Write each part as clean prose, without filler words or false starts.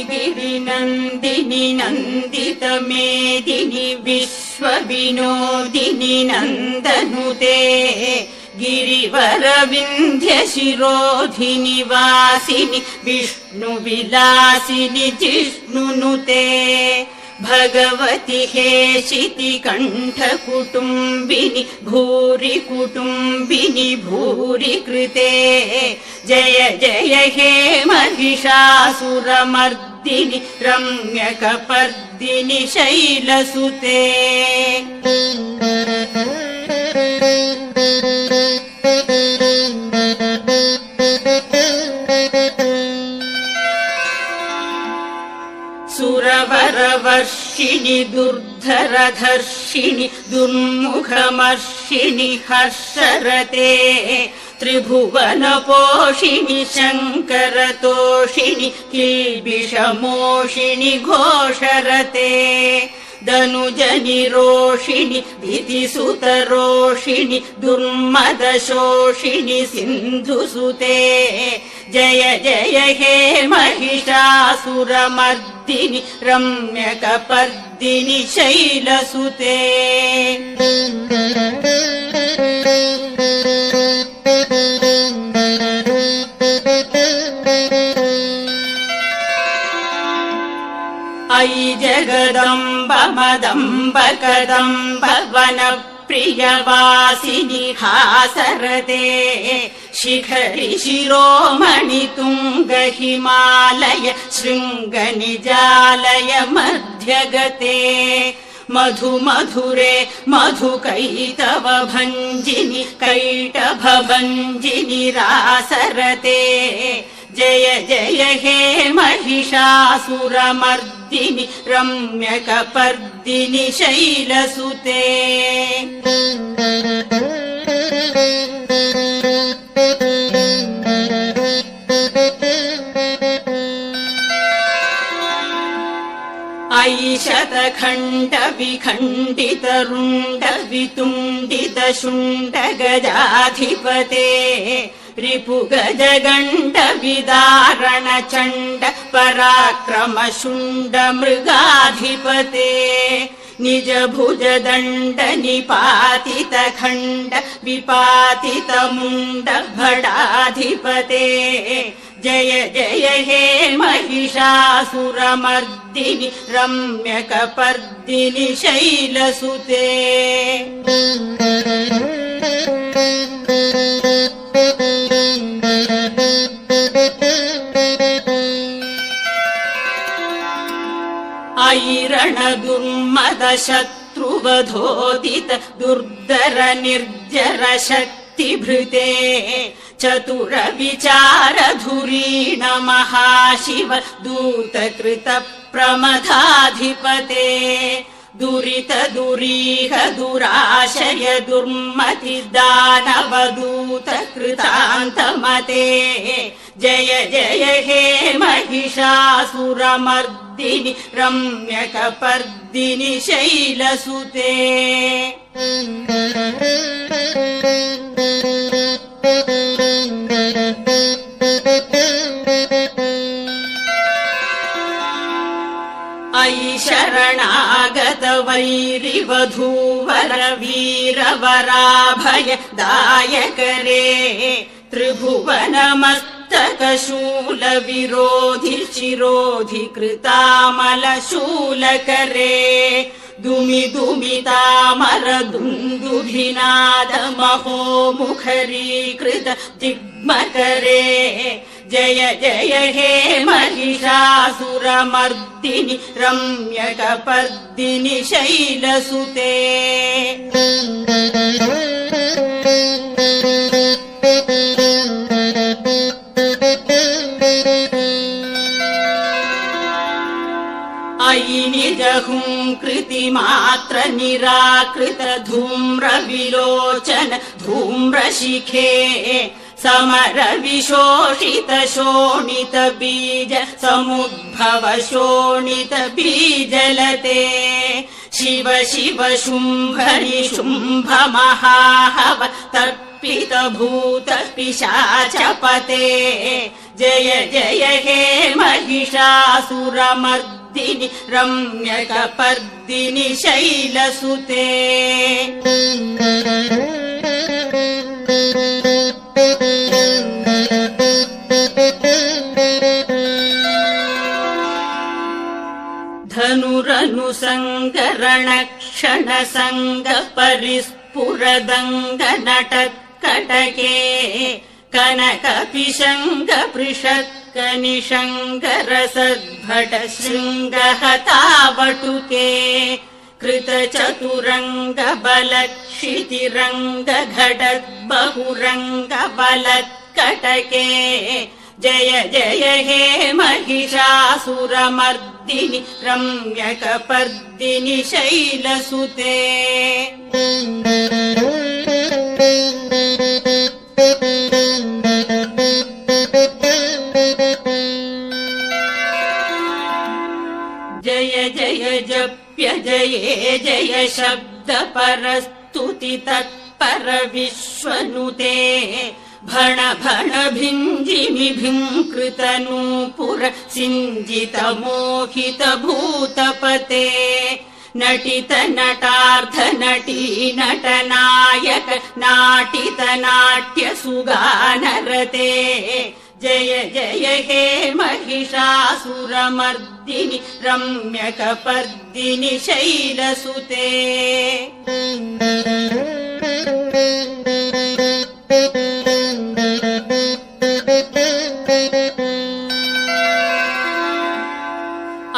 गिरिनन्दिनि नन्दितमेदिनि विश्वविनोदिनि नन्दनुते गिरिवरविन्ध्यशिरोधिनि वासिनि विष्णुविलासिनि जिष्णुनुते भगवति हेशिति कण्ठकुटुम्बिनि भूरि कुटुम्बिनि भूरि कृते जय जय हे महिषासुरमर्दिनि रम्यकपर्दिनि शैलसुते सुरवरवर्षिणि दुर्धरधर्षिणि दुर्मुखमर्षिणि हर्षरते त्रिभुवनपोषिणि शङ्करतोषिणि किल्बिषमोषिणि घोषरते दनुजनिरोषिणि दितिसुतरोषिणि दुर्मदशोषिणि सिन्धुसुते जय जय हे महिषासुरमर्दिनि रम्यकपर्दिनि शैलसुते अयि जगदम्ब मदम्ब कदम्ब वनप्रियवासिनि हासरते शिखरि शिरोमणि तुङ्ग हिमालय शृङ्गनिजालय मध्यगते मधु मधुरे मधुकैटभ भञ्जिनि कैटभ भञ्जिनि रासरते जय जय हे महिषासुरमर्दिनि रम्यकपर्दिनि शैलसुते अयि शतखण्ड विखण्डित रुण्ड वितुण्डित शुण्ड गजाधिपते रिपुगजगण्ड विदारण चण्ड पराक्रम शुण्ड मृगाधिपते निज भुज दण्ड निपातित खण्ड विपातित मुण्ड भडाधिपते जय जय हे महिषासुरमर्दिनि रम्यकपर्दिनि शैलसुते अयि रणदुर्मद शत्रुवधोदित दुर्धर निर्जर शक्तिभृते चतुर विचार धुरीण महाशिव दूतकृत प्रमदाधिपते दुरित दुरीह दुराशय दुर्मति दानवदूत कृतान्तमते जय जय हे महिषासुरमर्दिनि रम्यकपर्दिनि शैलसुते अयि शरणागत वैरिवधूवर वीरवराभय दायकरे त्रिभुवनमस्तक शूल विरोधि शिरोधि कृतामल शूलकरे दुमि दुमितामर दुन्दुभिनाद महो मुखरीकृत दिग्मकरे जय जय हे महिषासुरमर्दिनि रम्यकपर्दिनि शैलसुते अयि निजहुंकृति मात्र निराकृत धूम्र विलोचन धूम्रशिखे समर विशोषित शोणित बीज समुद्भव शोणित बीजलते शिव शिव शुंभ निशुंभ महाहव तर्पित भूत पिशाचपते जय जय हे महिषासुरमर्दिनि रम्यकपर्दिनि शैलसुते धनुरनुसङ्गरणक्षणसङ्गपरिस्फुरदङ्गनटत्कटके कनकपिशङ्गपृषत्कनिशङ्गरसद्भटशृङ्गहतावटुके कृतचतुरङ्गबलक्षितिरङ्गघटद्बहुरङ्गबलत्कटके जय जय हे महिषासुरमर्दिनि रम्यकपर्दिनि शैलसुते जय जय जप्य जये जय शब्दपरस्तुति तत्पर विश्वनुते भण भण भिञ्जिमि भिङ्कृतनूपुर सिञ्जित मोहित भूतपते नटित नटार्थ नटी नटनायक नाटित नाट्य सुगानरते जय जय हे महिषासुरमर्दिनि रम्यकपर्दिनि शैलसुते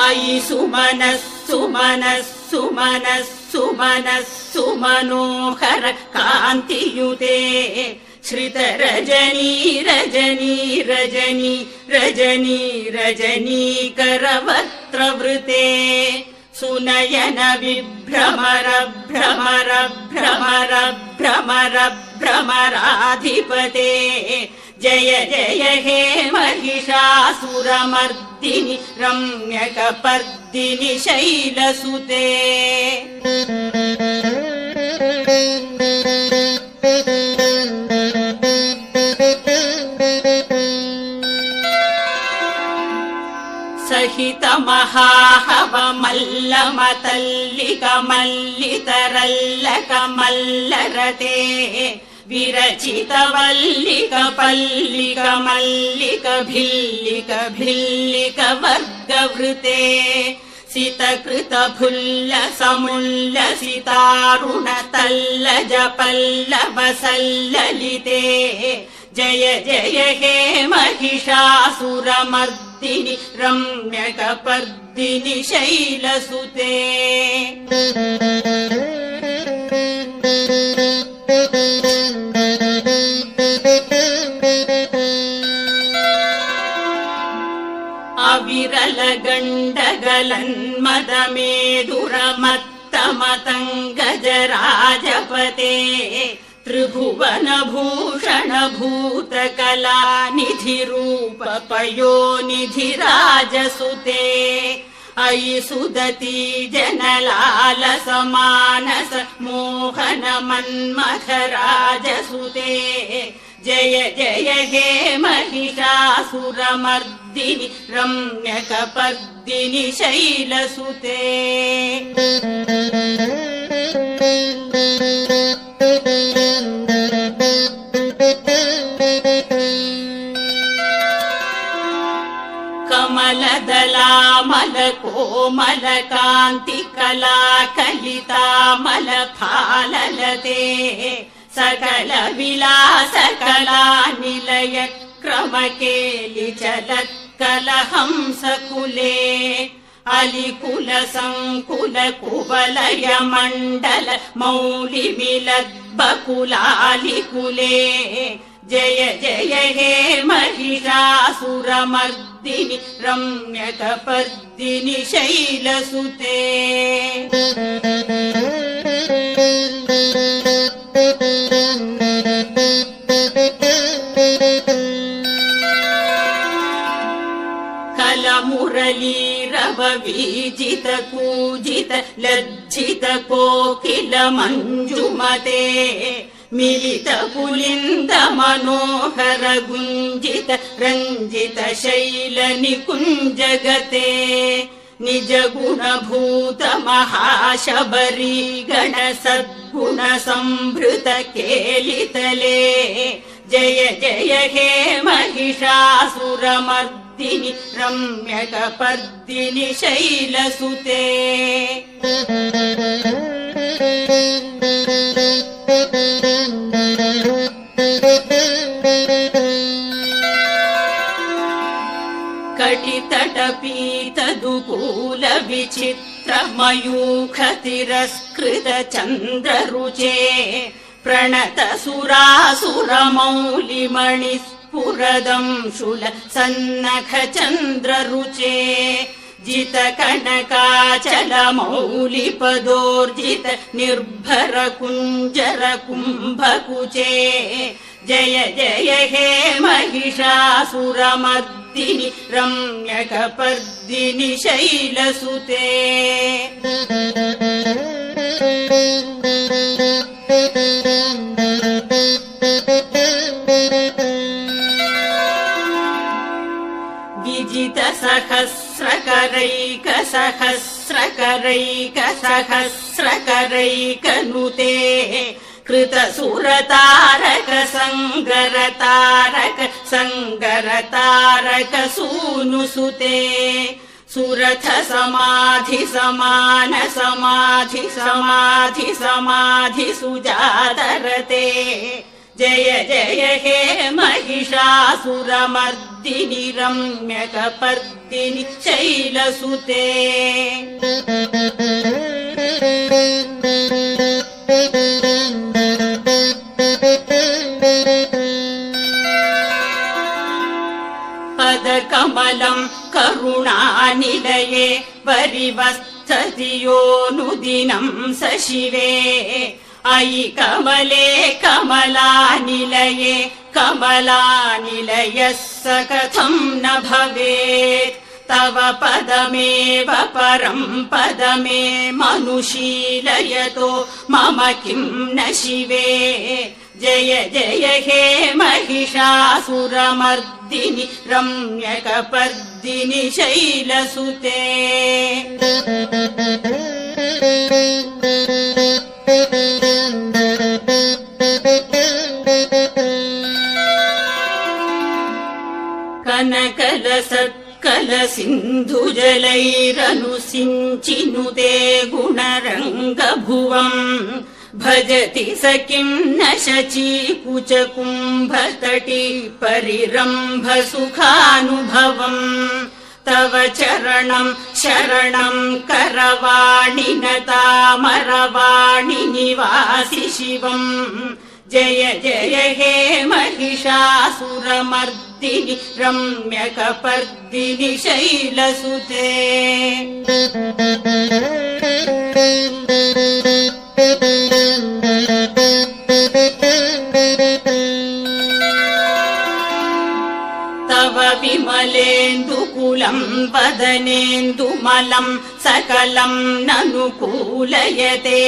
अयि सुमनः सुमनः सुमनः सुमनः सुमनोहर कान्तियुते श्रित रजनी रजनी रजनी रजनी रजनीकरवक्त्रवृते सुनयन विभ्रमर भ्रमर भ्रमर भ्रमर भ्रमराधिपते जय जय हे महिषासुरमर्दिनि रम्यकपर्दिनि शैलसुते सहित महाहवमल्लमतल्लिकमल्लितरल्लकमल्लरते विरचित वल्लिक पल्लिक मल्लिक भिल्लिक भिल्लिक वर्गवृते सितकृत भुल्ल समुल्ल सितारुण तल्लज पल्लव सल्ललिते जय जय हे महिषासुरमर्दिनि रम्यकपर्दिनि शैलसुते अविरल गण्डगलन्मदमेदुरमत्तमतङ्गजराजपते त्रिभुवन भूषण भूतकला निधिरूप पयोनिधिराजसुते अयि सुदती जनलालस मानस मोहन मन्मथराजसुते जय जय हे महिषासुरमर्दिनि रम्यकपर्दिनि शैलसुते कमलदलामल कोमल कान्ति कला कलितामल फाललते सकल विलास कला निलय क्रमकेलि चलत्कल हंसकुले अलिकुल संकुल कुवलय मण्डल मौलि मिलद्बकुलालिकुले जय जय हे महिषासुरमर्दिनि रम्यकपर्दिनि शैलसुते कलमुरलीरव वीजित कूजित लज्जित कोकिल मंजुमते मिलित पुलिन्द मनोहर गुञ्जित रञ्जित शैल निकुञ्जगते निज गुणभूत महाशबरी गण सद्गुण संभृत केलितले जय जय हे महिषासुरमर्दिनि रम्यकपर्दिनि शैलसुते कटितटपीतदुकूल विचित्र मयूख तिरस्कृत चन्द्ररुचे प्रणत सुरासुरमौलिमणि स्फुरदंशुल सन्नख चन्द्ररुचे जित कनकाचल मौलिपदोर्जित निर्भर कुञ्जर कुम्भकुचे जय जय हे महिषासुरमर्दिनि रम्यकपर्दिनि शैलसुते विजित सहस्रकरैक सहस्रकरैक सहस्रकरैकनुते कृत सुरतारक संगरतारक संगरतारक सूनुसुते सुरथ समाधि समान समाधि समाधि समाधि सुजातरते जय जय हे महिषासुरमर्दिनि रम्यकपर्दिनि शैलसुते पदकमलं करुणानिलये परिवस्थतियोनुदिनं स शिवे अयि कमले कमलानिलये कमलानिलयः स कथं न भवेत् तव पदमेव परं पदमे मनुशीलयतो मम किं न शिवे जय जय हे महिषासुरमर्दिनि रम्यकपर्दिनि शैलसुते कनकलसत्कलसिन्धुजलैरनुसिञ्चिनुते गुणरङ्गभुवम् भजति स किं न शचीकुचकुम्भतटी परिरम्भ सुखानुभवम् तव चरणं शरणं करवाणि न तामरवाणि निवासि शिवम् जय जय हे महिषासुरमर्दिनि रम्यकपर्दिनि शैलसुते तव विमलेन्दुकुलं वदनेन्दुमलं सकलं ननुकूलयते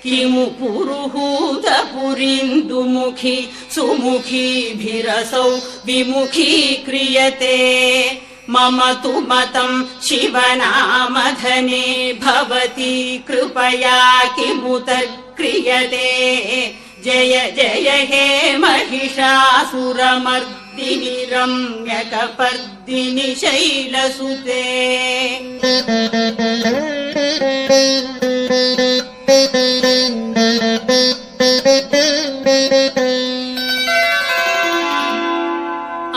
किमु पुरुहूतपुरीन्दुमुखी सुमुखीभिरसौ विमुखीक्रियते मम तु मतं शिवनामधने भवती कृपया किमुतर्क्रियते जय जय हे महिषासुरमर्दिनि रम्यकपर्दिनि शैलसुते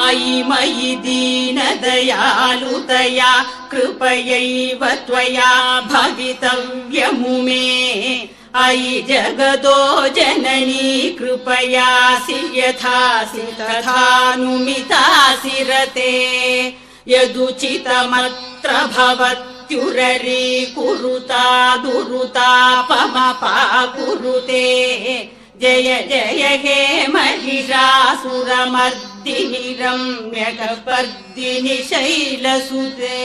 अयि मयि दीनदयालुतया कृपयैव त्वया भवितव्यमुमे अयि जगदो जननी कृपयासि यथासि तथानुमितासि रते यदुचितमत्र भवत्युररी कुरुता दुरुतापमपाकुरुते जय जय हे महिषासुरमर्दिनि रम्यकपर्दिनि शैलसुते